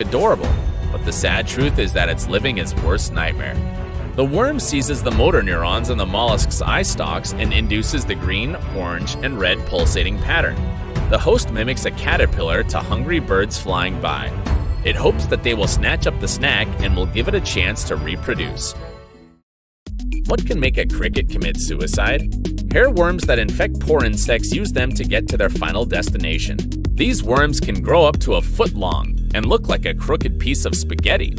adorable, but the sad truth is that it's living its worst nightmare. The worm seizes the motor neurons in the mollusk's eye stalks and induces the green, orange, and red pulsating pattern. The host mimics a caterpillar to hungry birds flying by. It hopes that they will snatch up the snack and will give it a chance to reproduce. What can make a cricket commit suicide? Hairworms that infect poor insects use them to get to their final destination. These worms can grow up to a foot long and look like a crooked piece of spaghetti.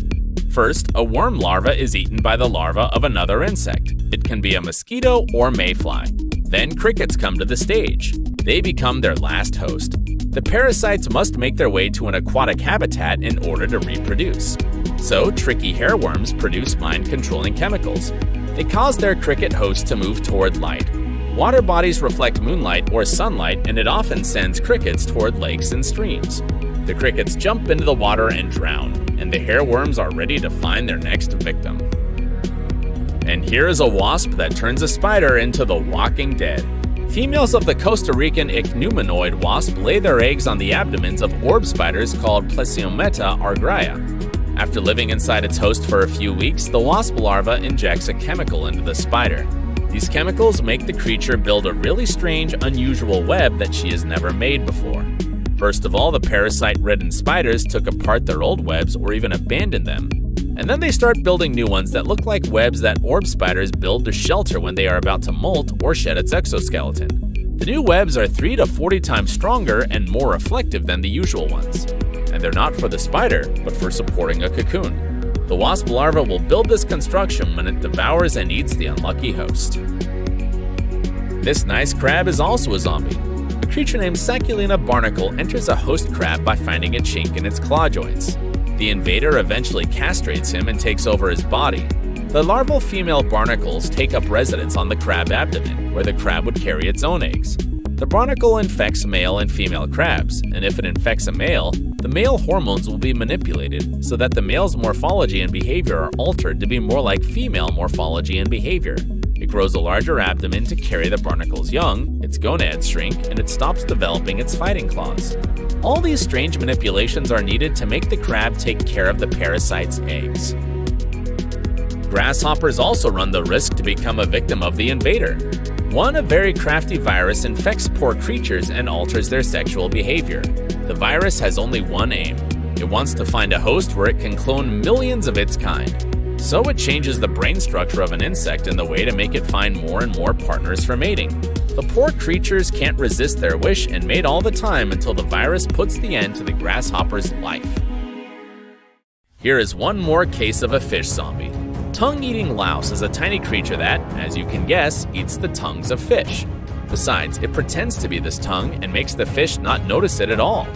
First, a worm larva is eaten by the larva of another insect. It can be a mosquito or mayfly. Then crickets come to the stage. They become their last host. The parasites must make their way to an aquatic habitat in order to reproduce. So, tricky hairworms produce mind-controlling chemicals. They cause their cricket host to move toward light. Water bodies reflect moonlight or sunlight, and it often sends crickets toward lakes and streams. The crickets jump into the water and drown, and the hairworms are ready to find their next victim. And here is a wasp that turns a spider into the walking dead. Females of the Costa Rican ichneumanoid wasp lay their eggs on the abdomens of orb spiders called Plesiometa argyria. After living inside its host for a few weeks, the wasp larva injects a chemical into the spider. These chemicals make the creature build a really strange, unusual web that she has never made before. First of all, the parasite-ridden spiders took apart their old webs or even abandoned them. And then they start building new ones that look like webs that orb spiders build to shelter when they are about to molt or shed its exoskeleton. The new webs are 3 to 40 times stronger and more reflective than the usual ones. And they're not for the spider, but for supporting a cocoon. The wasp larva will build this construction when it devours and eats the unlucky host. This nice crab is also a zombie. A creature named Saculina barnacle enters a host crab by finding a chink in its claw joints. The invader eventually castrates him and takes over his body. The larval female barnacles take up residence on the crab abdomen, where the crab would carry its own eggs. The barnacle infects male and female crabs, and if it infects a male, the male hormones will be manipulated so that the male's morphology and behavior are altered to be more like female morphology and behavior. It grows a larger abdomen to carry the barnacle's young, its gonads shrink, and it stops developing its fighting claws. All these strange manipulations are needed to make the crab take care of the parasite's eggs. Grasshoppers also run the risk to become a victim of the invader. A very crafty virus infects poor creatures and alters their sexual behavior. The virus has only one aim. It wants to find a host where it can clone millions of its kind. So it changes the brain structure of an insect in the way to make it find more and more partners for mating. The poor creatures can't resist their wish and mate all the time until the virus puts the end to the grasshopper's life. Here is one more case of a fish zombie. Tongue-eating louse is a tiny creature that, as you can guess, eats the tongues of fish. Besides, it pretends to be this tongue and makes the fish not notice it at all.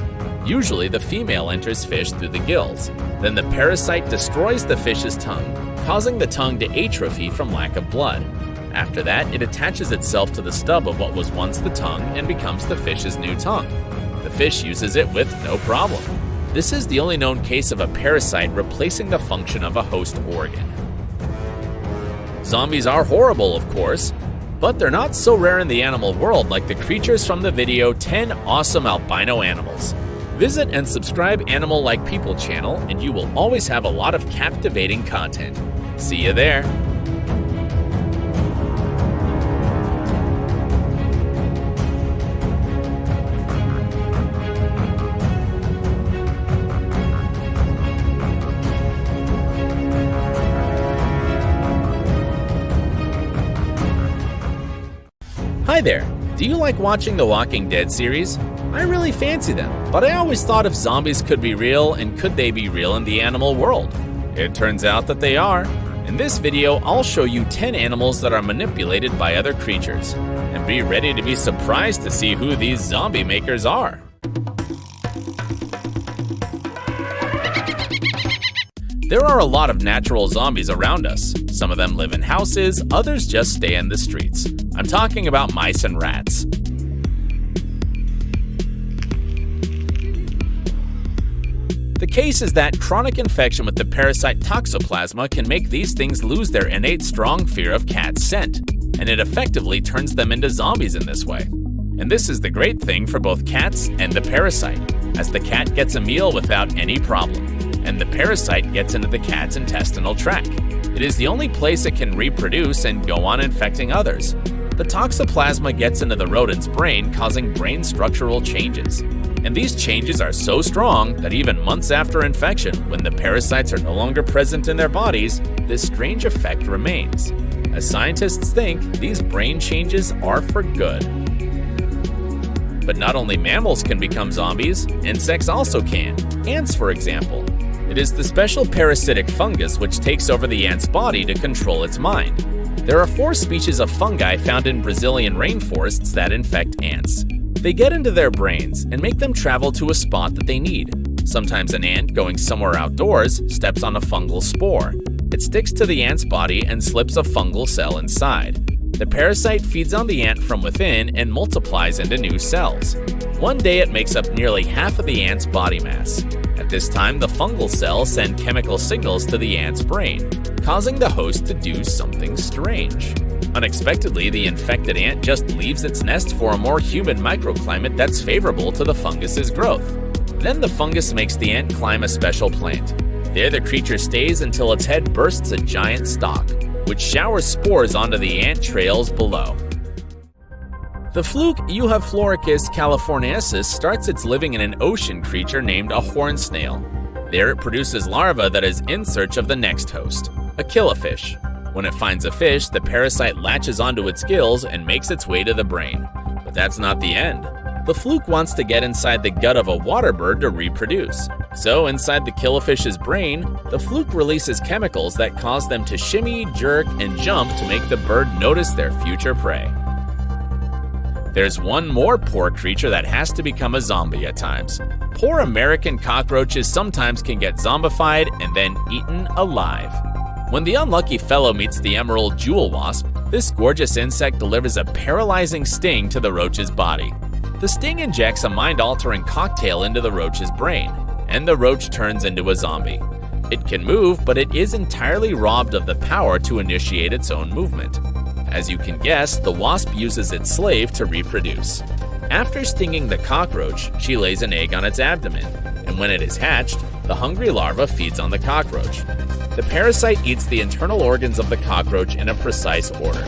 Usually, the female enters fish through the gills. Then the parasite destroys the fish's tongue, causing the tongue to atrophy from lack of blood. After that, it attaches itself to the stub of what was once the tongue and becomes the fish's new tongue. The fish uses it with no problem. This is the only known case of a parasite replacing the function of a host organ. Zombies are horrible, of course, but they're not so rare in the animal world like the creatures from the video 10 Awesome Albino Animals. Visit and subscribe Animal Like People channel and you will always have a lot of captivating content. See you there! Hi there! Do you like watching the Walking Dead series? I really fancy them, but I always thought if zombies could be real, and could they be real in the animal world? It turns out that they are. In this video, I'll show you 10 animals that are manipulated by other creatures. And be ready to be surprised to see who these zombie makers are. There are a lot of natural zombies around us. Some of them live in houses, others just stay in the streets. I'm talking about mice and rats. The case is that chronic infection with the parasite Toxoplasma can make these things lose their innate strong fear of cat's scent, and it effectively turns them into zombies in this way. And this is the great thing for both cats and the parasite, as the cat gets a meal without any problem. and the parasite gets into the cat's intestinal tract. It is the only place it can reproduce and go on infecting others. The toxoplasma gets into the rodent's brain, causing brain structural changes. And these changes are so strong that even months after infection, when the parasites are no longer present in their bodies, this strange effect remains. As scientists think, these brain changes are for good. But not only mammals can become zombies, insects also can. Ants, for example. It is the special parasitic fungus which takes over the ant's body to control its mind. There are 4 species of fungi found in Brazilian rainforests that infect ants. They get into their brains and make them travel to a spot that they need. Sometimes an ant going somewhere outdoors steps on a fungal spore. It sticks to the ant's body and slips a fungal cell inside. The parasite feeds on the ant from within and multiplies into new cells. One day it makes up nearly half of the ant's body mass. At this time, the fungal cells send chemical signals to the ant's brain, causing the host to do something strange. Unexpectedly, the infected ant just leaves its nest for a more humid microclimate that's favorable to the fungus's growth. Then the fungus makes the ant climb a special plant. There the creature stays until its head bursts a giant stalk, which showers spores onto the ant trails below. The fluke Euhafloricus californiensis starts its living in an ocean creature named a horn snail. There it produces larvae that is in search of the next host, a killifish. When it finds a fish, the parasite latches onto its gills and makes its way to the brain. But that's not the end. The fluke wants to get inside the gut of a water bird to reproduce. So inside the killifish's brain, the fluke releases chemicals that cause them to shimmy, jerk, and jump to make the bird notice their future prey. There's one more poor creature that has to become a zombie at times. Poor American cockroaches sometimes can get zombified and then eaten alive. When the unlucky fellow meets the emerald jewel wasp, this gorgeous insect delivers a paralyzing sting to the roach's body. The sting injects a mind-altering cocktail into the roach's brain, and the roach turns into a zombie. It can move, but it is entirely robbed of the power to initiate its own movement. As you can guess, the wasp uses its slave to reproduce. After stinging the cockroach, she lays an egg on its abdomen, and when it is hatched, the hungry larva feeds on the cockroach. The parasite eats the internal organs of the cockroach in a precise order.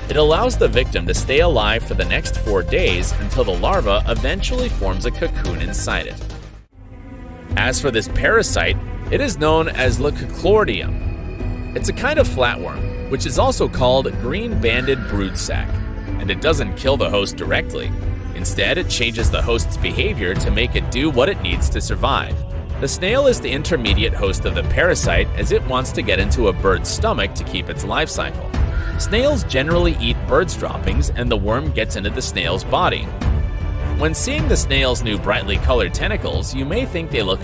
It allows the victim to stay alive for the next 4 days until the larva eventually forms a cocoon inside it. As for this parasite, it is known as Leucochloridium. It's a kind of flatworm, which is also called green-banded broodsac, and it doesn't kill the host directly. Instead, it changes the host's behavior to make it do what it needs to survive. The snail is the intermediate host of the parasite as it wants to get into a bird's stomach to keep its life cycle. Snails generally eat birds' droppings, and the worm gets into the snail's body. When seeing the snail's new brightly colored tentacles, you may think they look